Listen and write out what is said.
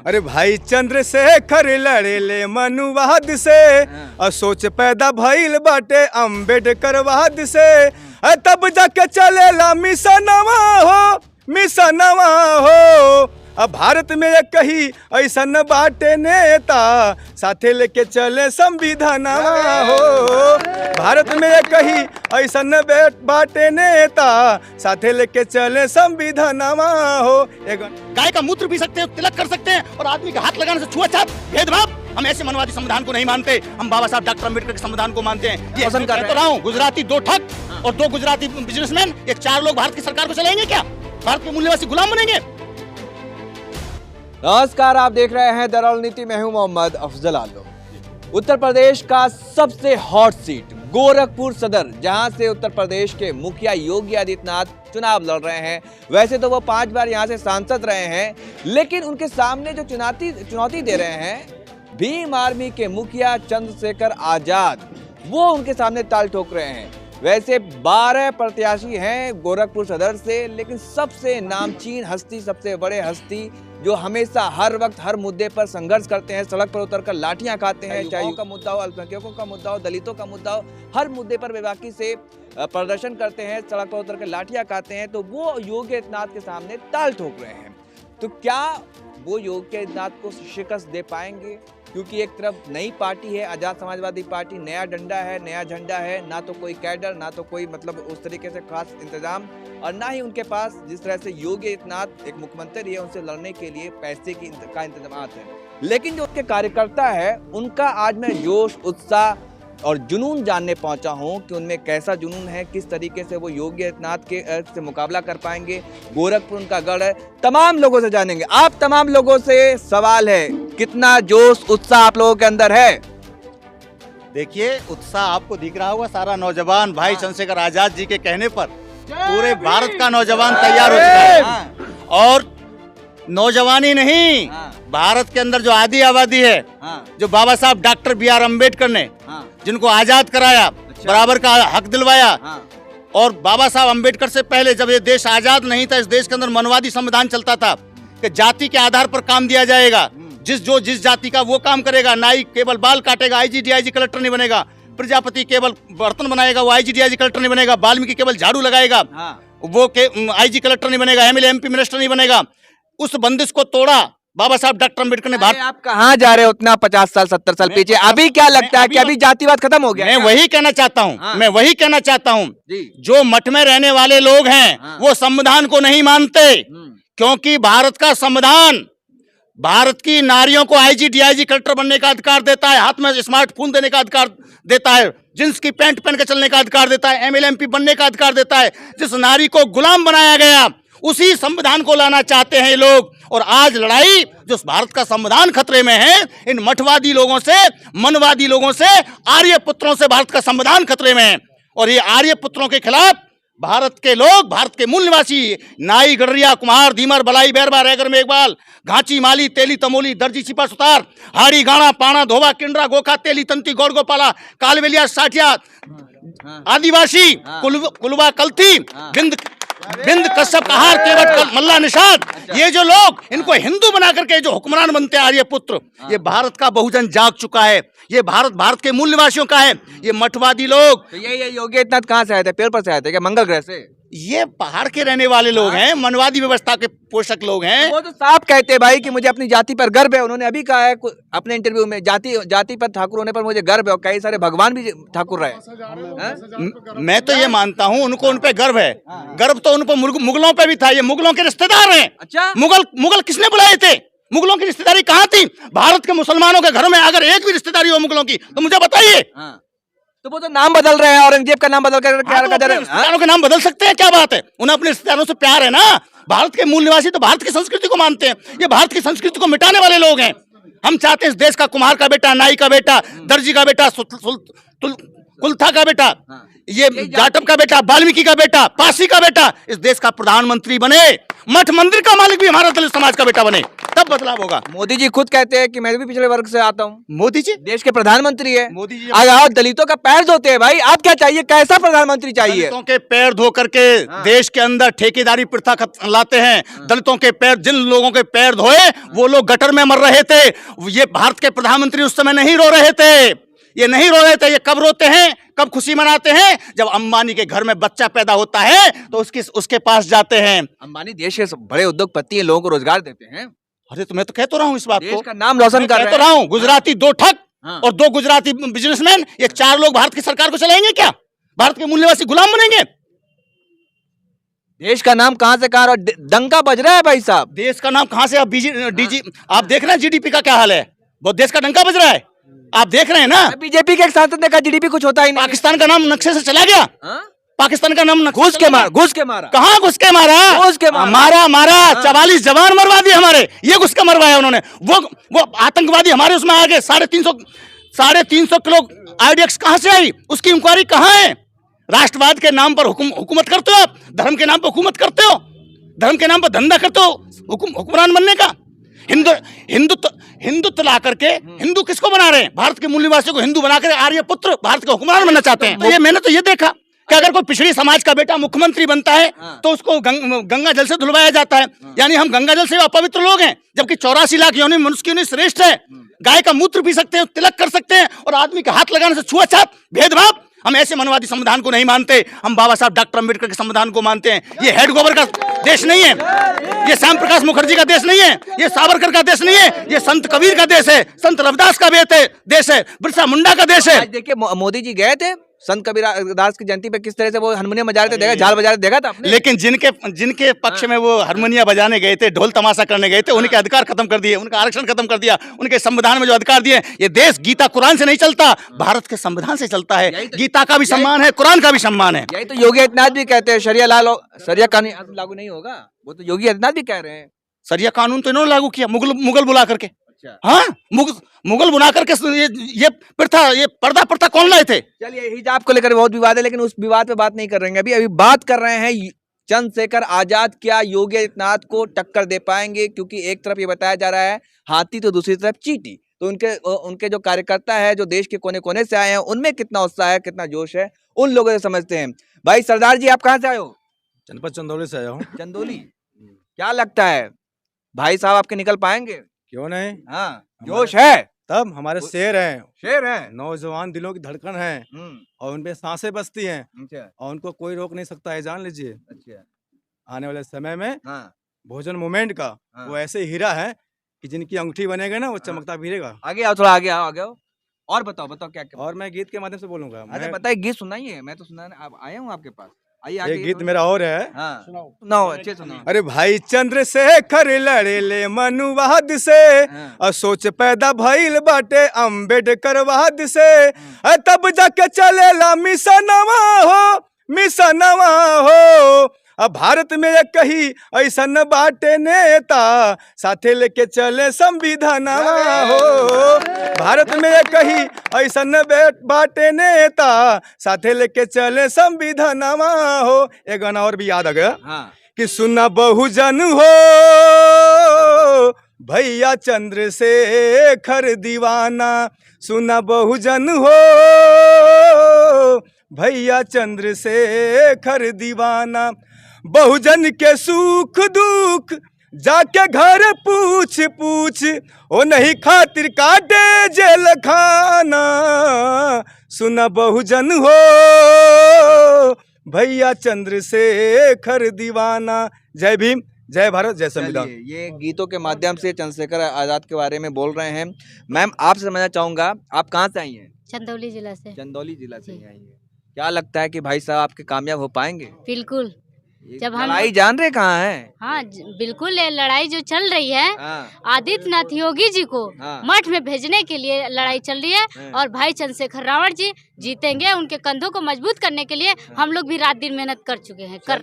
अरे भाई चंद्रशेखर लड़ेले मनुवाद से, सोच पैदा भइल बाटे अम्बेडकरवाद से, तब जाके चलेला मिशनवा हो। अब भारत में एक कही ऐसन बाटे नेता, साथे लेके चले संविधानवा हो। भारत में एक कही ऐसन बाटे नेता, साथे लेके चले संविधानवा हो। गाय का मूत्र पी सकते हैं, तिलक कर सकते हैं, और आदमी का हाथ लगाने से छुआछूत भेदभाव, हम ऐसे मनवादी संविधान को नहीं मानते। हम बाबा साहब डॉक्टर अम्बेडकर के संविधान को मानते हैं। ये पसंद कर रहा हूँ। गुजराती 2 ठग और 2 गुजराती बिजनेसमैन, ये 4 लोग भारत की सरकार को चलाएंगे क्या? भारत के मूल्यवासी गुलाम बनेंगे? नमस्कार, आप देख रहे हैं द रणनीति में हूं मोहम्मद अफजल आलम। उत्तर प्रदेश का सबसे हॉट सीट गोरखपुर सदर, जहां से उत्तर प्रदेश के मुखिया योगी आदित्यनाथ चुनाव लड़ रहे हैं। वैसे तो वो 5 बार यहां से सांसद रहे हैं, लेकिन उनके सामने जो चुनौती दे रहे हैं भीम आर्मी के मुखिया चंद्रशेखर आजाद, वो उनके सामने ताल ठोक रहे हैं। वैसे 12 प्रत्याशी हैं गोरखपुर सदर से, लेकिन सबसे नामचीन हस्ती, सबसे बड़े हस्ती जो हमेशा हर वक्त हर मुद्दे पर संघर्ष करते हैं, सड़क पर उतरकर लाठियां खाते हैं, चाहे युवाओं का मुद्दा हो, अल्पसंख्यकों का मुद्दा हो, दलितों का मुद्दा हो, हर मुद्दे पर बेबाकी से प्रदर्शन करते हैं, सड़क पर उतरकर लाठियां खाते हैं, तो वो योगी आदित्यनाथ के सामने ताल ठोक रहे हैं। तो क्या वो योगी आदित्यनाथ को शिकस्त दे पाएंगे? क्योंकि एक तरफ नई पार्टी है, आजाद समाजवादी पार्टी, नया डंडा है, नया झंडा है, ना तो कोई कैडर, ना तो कोई मतलब उस तरीके से खास इंतजाम, और ना ही उनके पास जिस तरह से योगी आदित्यनाथ एक मुख्यमंत्री है उनसे लड़ने के लिए पैसे का इंतजाम है। लेकिन जो उनके कार्यकर्ता है, उनका आज मैं जोश, उत्साह और जुनून जानने पहुंचा हूं कि उनमें कैसा जुनून है, किस तरीके से वो योगी आदित्यनाथ के से मुकाबला कर पाएंगे। गोरखपुर उनका गढ़ है, तमाम लोगों से जानेंगे। आप तमाम लोगों से सवाल है, कितना जोश उत्साह आप लोगों के अंदर है? देखिए, उत्साह आपको दिख रहा होगा। सारा नौजवान भाई चंद्रशेखर आजाद जी के कहने पर पूरे भारत का नौजवान तैयार हो चुका है। और नौजवानी नहीं, भारत के अंदर जो आधी आबादी है, जो बाबा साहब डॉक्टर BR अम्बेडकर ने जिनको आजाद कराया, बराबर का हक दिलवाया, और बाबा साहब अम्बेडकर से पहले जब ये देश आजाद नहीं था, इस देश के अंदर मनवादी संविधान चलता था कि जाति के आधार पर काम दिया जाएगा। जिस जाति का वो काम करेगा। नाई केवल बाल काटेगा, IG DIG कलेक्टर नहीं बनेगा। प्रजापति केवल बर्तन बनाएगा, वो IG DIG कलेक्टर नहीं बनेगा। वाल्मीकि केवल झाड़ू लगाएगा, वो IG कलेक्टर नहीं बनेगा। MLA MP मिनिस्टर नहीं बनेगा। उस बंदिश को तोड़ा बाबा साहब डॉक्टर अम्बेडकर ने। आप कहाँ जा रहे हो उतना 50 साल 70 साल पीछे? अभी क्या लगता है कि अभी जातिवाद खत्म हो गया? मैं वही कहना चाहता हूँ, जो मठ में रहने वाले लोग हैं वो संविधान को नहीं मानते, क्योंकि भारत का संविधान भारत की नारियों को IG DIG कलेक्टर बनने का अधिकार देता है, हाथ में स्मार्टफोन देने का अधिकार देता है, जींस की पैंट पहन के चलने का अधिकार देता है, MLA MP बनने का अधिकार देता है। जिस नारी को गुलाम बनाया गया, उसी संविधान को लाना चाहते हैं ये लोग। और आज लड़ाई जो भारत का संविधान खतरे में है, इन मठवादी लोगों से, मनवादी लोगों से, आर्य पुत्रों से भारत का संविधान खतरे में है। और ये आर्य पुत्रों के खिलाफ भारत के लोग, भारत के मूल निवासी, नाई, गडरिया, कुम्हार, धीमर, बलाई, बैरबा, रैगर, मेघवाल, घाची, माली, तेली, तमोली, दर्जी, छिपा, सुतार, हाड़ी, गाणा, पाणा, धोबा, किंडरा, गोखा, तेली, तंती, गौड़, गोपाला, कालवेलिया, साठिया, आदिवासी, कुलवा, कल्थी, बिंद, कश्यप, कहार, केवट, मल्ला, निषाद, ये जो लोग, इनको हिंदू बना करके जो हुक्मरान बनते हैं आर्य पुत्र, ये भारत का बहुजन जाग चुका है। ये भारत के मूल निवासियों का है। ये मठवादी लोग, तो ये योगी आदित्यनाथ कहाँ से आए थे? पेड़ पर से आए थे क्या? मंगल ग्रह से? ये पहाड़ के रहने वाले लोग हैं, मनवादी व्यवस्था के पोषक लोग हैं। वो तो साफ कहते हैं भाई कि मुझे अपनी जाति पर गर्व है। उन्होंने अभी कहा है अपने इंटरव्यू में, जाति पर ठाकुर होने पर मुझे गर्व है, और कई सारे भगवान भी ठाकुर रहे। मैं तो ये मानता हूँ उनको उन पे गर्व है। गर्व तो उन पर मुगलों पे भी था। ये मुगलों के रिश्तेदार हैं। अच्छा, मुगल किसने बुलाए थे? मुगलों की रिश्तेदारी कहाँ थी? भारत के मुसलमानों के घरों में अगर एक भी रिश्तेदारी हो मुगलों की तो मुझे बताइए। तो वो तो नाम बदल रहे हैं, औरंगजेब का नाम बदल कर क्या रखा जा रहा है? रिश्तेदारों के नाम बदल सकते हैं, क्या बात है? उन्हें अपने रिश्तेदारों से प्यार है ना। भारत के मूल निवासी तो भारत की संस्कृति को मानते हैं। ये भारत की संस्कृति को मिटाने वाले लोग हैं। हम चाहते हैं इस देश का कुम्हार का बेटा, नाई का बेटा, दर्जी का बेटा, कुलथा का बेटा, हाँ। ये जाटव का बेटा, वाल्मीकि का बेटा, पासी का बेटा इस देश का प्रधानमंत्री बने, मठ मंदिर का मालिक भी हमारा दलित समाज का बेटा बने, तब बदलाव होगा। मोदी जी खुद कहते हैं कि मैं भी पिछड़े वर्ग से आता हूँ। मोदी जी देश के प्रधानमंत्री है। मोदी जी आप दलितों का पैर धोते हैं भाई, आप क्या चाहिए, कैसा प्रधानमंत्री चाहिए? दलितों के पैर धो करके देश के अंदर ठेकेदारी प्रथा लाते हैं। दलितों के पैर, जिन लोगों के पैर धोए वो लोग गटर में मर रहे थे। ये भारत के प्रधानमंत्री उस समय नहीं रो रहे थे, ये नहीं रो रहे थे। ये कब रोते हैं, कब खुशी मनाते हैं? जब अंबानी के घर में बच्चा पैदा होता है तो उसके पास जाते हैं। अंबानी देश के बड़े उद्योगपति हैं, लोगों को रोजगार देते हैं। अरे तो मैं तो कहता रहा हूँ इस बात देश को, का नाम रोशन कर कहता रहा हूँ। गुजराती 2 ठग हाँ। और 2 गुजराती बिजनेसमैन, ये 4 लोग भारत की सरकार को चलाएंगे क्या? भारत के मूल्यवासी गुलाम बनेंगे? देश का नाम कहां से कहां और डंका बज रहा है भाई साहब। देश का नाम कहां से? आप डीजी आप देख रहे हैं जीडीपी का क्या हाल है? बहुत देश का डंका बज रहा है, आप देख रहे हैं ना। बीजेपी के एक सांसद ने कहा जीडीपी कुछ होता ही नहीं। पाकिस्तान का नाम नक्शे से चला गया। पाकिस्तान का नाम घुस के मारा, घुस के मारा। कहाँ घुस के मारा? घुस के मारा। मारा 44 जवान मरवा दिए हमारे, ये घुस के मरवाया उन्होंने। वो आतंकवादी हमारे उसमें आ गए। 350 किलो आईडीएक्स कहां से आई? उसकी इंक्वायरी कहां है? राष्ट्रवाद के नाम पर हुकूमत करते हो आप, धर्म के नाम पर हुकूमत करते हो, धर्म के नाम पर धंधा करते हो हुक्मरान बनने का। हिंदुत्व ला करके हिंदू किसको बना रहे हैं? भारत के मूल निवासियों को हिंदू बनाकर आर्य पुत्र भारत के हुक्मरान बनना चाहते हैं। तो ये मैंने तो ये देखा कि अगर कोई पिछड़ी समाज का बेटा मुख्यमंत्री बनता है तो उसको गंगा जल से धुलवाया जाता है। यानी हम गंगा जल से अपवित्र लोग हैं, जबकि 84 लाख योनि मनुष्य की योनि श्रेष्ठ है। गाय का मूत्र पी सकते हैं, तिलक कर सकते हैं, और आदमी के हाथ लगाने से छुआछूत भेदभाव। हम ऐसे मनवादी संविधान को नहीं मानते, हम बाबा साहब डॉक्टर अम्बेडकर के संविधान को मानते हैं। ये हेड गोबर का देश नहीं है, ये श्याम प्रकाश मुखर्जी का देश नहीं है, ये सावरकर का देश नहीं है, ये संत कबीर का देश है, संत रविदास का देश है, बिरसा मुंडा का देश है। देखिए मोदी जी गए थे संत कबीरदास की जयंती पे, किस तरह से वो हारमोनियम बजा रहे थे, देखा, झाल बजा रहे देखा था आपने? लेकिन जिनके पक्ष में वो हारमोनिया बजाने गए थे, ढोल तमाशा करने गए थे, उनके अधिकार खत्म कर दिए, उनका आरक्षण खत्म कर दिया, उनके संविधान में जो अधिकार दिए। ये देश गीता कुरान से नहीं चलता, भारत के संविधान से चलता है। गीता का भी सम्मान है, कुरान का भी सम्मान है। यही तो योगी आदित्यनाथ भी कहते हैं शरिया कानून लागू नहीं होगा, वो तो योगी आदित्यनाथ भी कह रहे हैं। शरिया कानून तो इन्होंने लागू किया, मुगल बुला करके। हाँ, मुगल बुला करके ये प्रथा, ये पर्दा कौन लाए थे? चलिए, हिजाब को लेकर बहुत विवाद है, लेकिन उस विवाद पे बात नहीं कर रहे हैं। अभी बात कर रहे हैं चंद्रशेखर आजाद क्या योगी आदित्यनाथ को टक्कर दे पाएंगे, क्योंकि एक तरफ ये बताया जा रहा है हाथी तो दूसरी तरफ चींटी। तो उनके जो कार्यकर्ता है, जो देश के कोने कोने से आए हैं, उनमें कितना उत्साह है, कितना जोश है, उन लोगों से समझते हैं। भाई सरदार जी, आप कहाँ से आए हो? जनपद चंदौली से आया हूँ। चंदौली, क्या लगता है भाई साहब आपके निकल पाएंगे? क्यों नहीं? हाँ, जोश है तब। हमारे शेर हैं, शेर है, नौजवान दिलों की धड़कन है, और उनपे सांसें बसती हैं, और उनको कोई रोक नहीं सकता है, जान लीजिए। अच्छा, आने वाले समय में हाँ, भोजन मूवमेंट का वो ऐसे हीरा है कि जिनकी अंगूठी बनेगा ना, वो चमकता फिरेगा। आगे आओ, थोड़ा आगे आओ, आगे आओ। और बताओ क्या और मैं गीत के माध्यम से बोलूंगा। अरे बताइए, गीत सुनाइए, मैं तो सुनाने आया हूँ आपके पास। आइए, एक गीत मेरा और है। हाँ, सुनाओ, अच्छे सुनाओ। अरे भाई चंद्रशेखर लड़े ले मनुवाद से, और सोच पैदा भइल बाटे अम्बेडकर वाद से, तब जाके चलेला मिशनवा हो। अब भारत में एक कही ऐसन बाटे नेता, साथे लेके चले संविधानवा हो। भारत में एक कही ऐसन बाटे नेता, साथे लेके चले संविधानवा हो। एक गाना और भी याद आ गया कि सुना बहुजन हो भैया चंद्रशेखर दीवाना, सुना बहुजन हो भैया चंद्रशेखर दीवाना। बहुजन के सुख दुख जाके घर पूछ ओ नहीं खातिर काटे जेल खाना, सुना बहुजन हो भैया चंद्रशेखर दीवाना। जय भीम, जय भारत, जय संविधान। ये गीतों के माध्यम से चंद्रशेखर आजाद के बारे में बोल रहे हैं। मैम, आपसे समझना चाहूंगा, आप कहाँ से आई हैं? चंदौली जिला से। चंदौली जिला से आई हैं। क्या लगता है कि भाई साहब आपके कामयाब हो पाएंगे? बिल्कुल। जब हम लड़ाई जान रहे कहाँ है? हाँ, बिल्कुल। ये लड़ाई जो चल रही है, आदित्यनाथ योगी जी को मठ में भेजने के लिए लड़ाई चल रही है, और भाई चंद्रशेखर रावण जी जीतेंगे। उनके कंधों को मजबूत करने के लिए हम लोग भी रात दिन मेहनत कर चुके हैं।